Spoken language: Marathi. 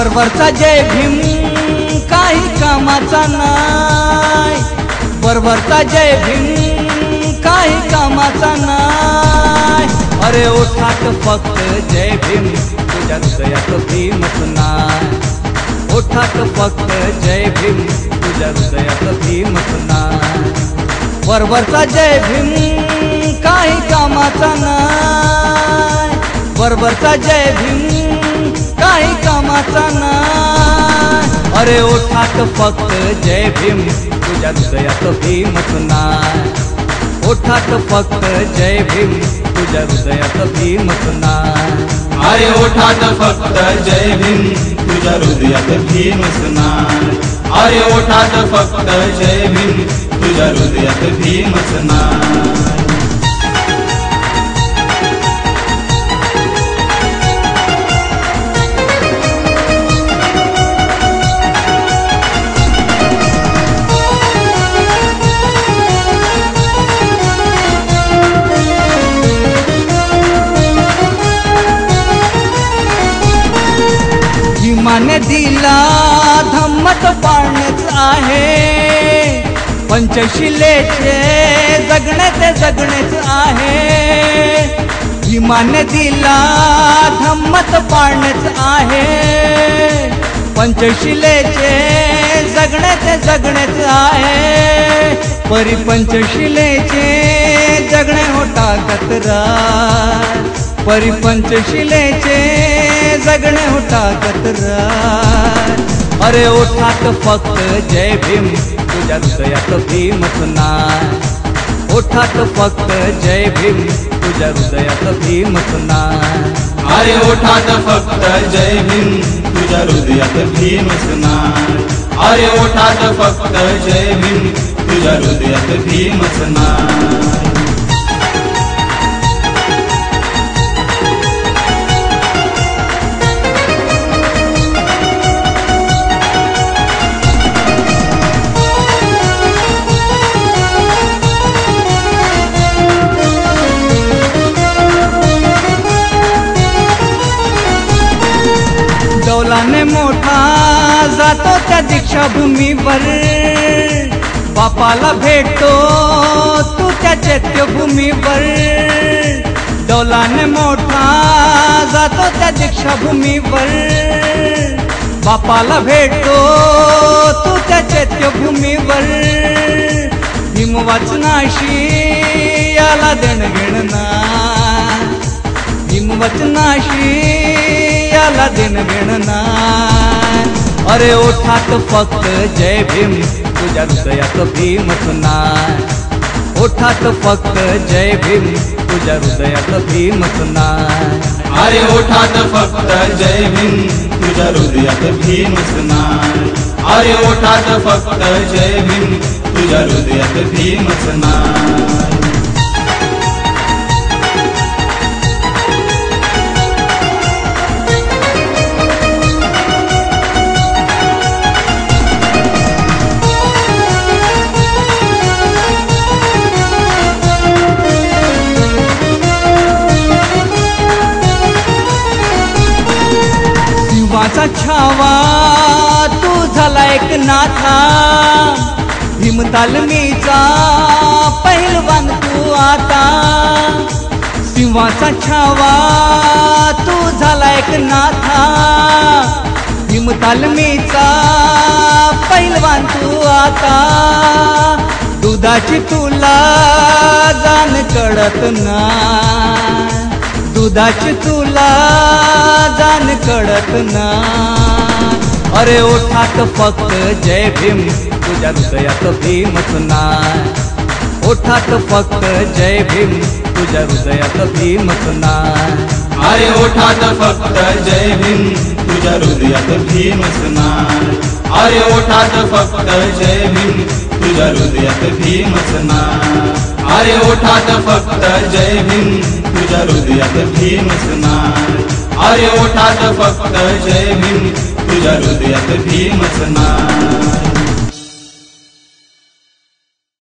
वरवरचा जय भीम काही कामाचा नाही, वरवरचा जय भीम काही कामाचा नाही। अरे ओठात फक्त जय भीम तुझ्या हृदयात भीमच नाही, ओठात फक्त जय भीम तुझ्या हृदयात भीमच नाही। वरवरचा जय भीम काही कामाचा नाही, वरवरचा जय भीम काही कामाचा नाही। अरे ओठात फक्त जय भीम तुझ्या हृदयात भीमच नाही, ओठात फक्त जय भीम तुझ्या हृदयात भीमच नाही। अरे ओठात फक्त जय भीम तुझ्या हृदयात भीमच नाही, अरे ओठात फक्त जय भीम तुझ्या हृदयात भीमच नाही। भीमाने दिला धम्मत पाळणेच आहे, पंचशिलेचे जगणे ते जगणेच आहे। भीमाने दिला धम्मत पाळणेच आहे, पंचशिलेचे जगणे ते जगणेच आहे। परी पंचशिलेचे जगणे होता कतरार, परी पंचशिलेचे जगणे होता कतरार। अरे ओठात फक्त जय भीम तुझ्या हृदयात भीमच नाही, ओठात फक्त जय भीम तुझ्या हृदयात भीमच नाही। अरे ओठात फक्त जय भीम तुझ्या हृदयात भीमच नाही, अरे ओठात फक्त जय भीम तुझ्या हृदयात भीमच नाही। डौलाने मोठा जातो त्या दीक्षाभूमीवर, बापाला भेटतो तू त्या चैत्यभूमीवर। डौलाने मोठा जातो त्या दीक्षाभूमीवर, बापाला भेटतो तू त्या चैत्यभूमीवर। भीम वाचनाशी याला देणं घेणं नाही, भीम वचनाशी याला देणं घेणं नाही। अरे ओठात फक्त जय भीम तुझ्या हृदयात भीमच नाही, ओठात फक्त जय भीम तुझ्या हृदयात भीमच नाही। अरे ओठात फक्त जय भीम तुझ्या हृदयात भीमच नाही, अरे ओठात फक्त जय भीम तुझ्या हृदयात भीमच नाही। शिवाचा छावा तू झाला एक नाथा, भीम तालमीचा पहिलवान तू आता। शिवाचा छावा तू झाला एक नाथा, भीम तालमीचा पहिलवान तू आता। दुधाची तुला जाण कळत नाही, दुधाची तुला जाण कळत नाही। अरे ओठात फक्त जय भीम तुझ्या हृदयात भीमच नाही, ओठात फक्त जय भीम तुझ्या हृदयात भीमच नाही। अरे ओठात फक्त जय भीम तुझ्या हृदयात भीमच नाही, अरे ओठात फक्त जय भीम तुझ्या हृदयात भीमच नाही। अरे ओठात फक्त जय भीम तुझ्या हृदयात भीमच नाही, अरे ओठात फक्त जय भीम तुझ्या हृदयात भीमच नाही।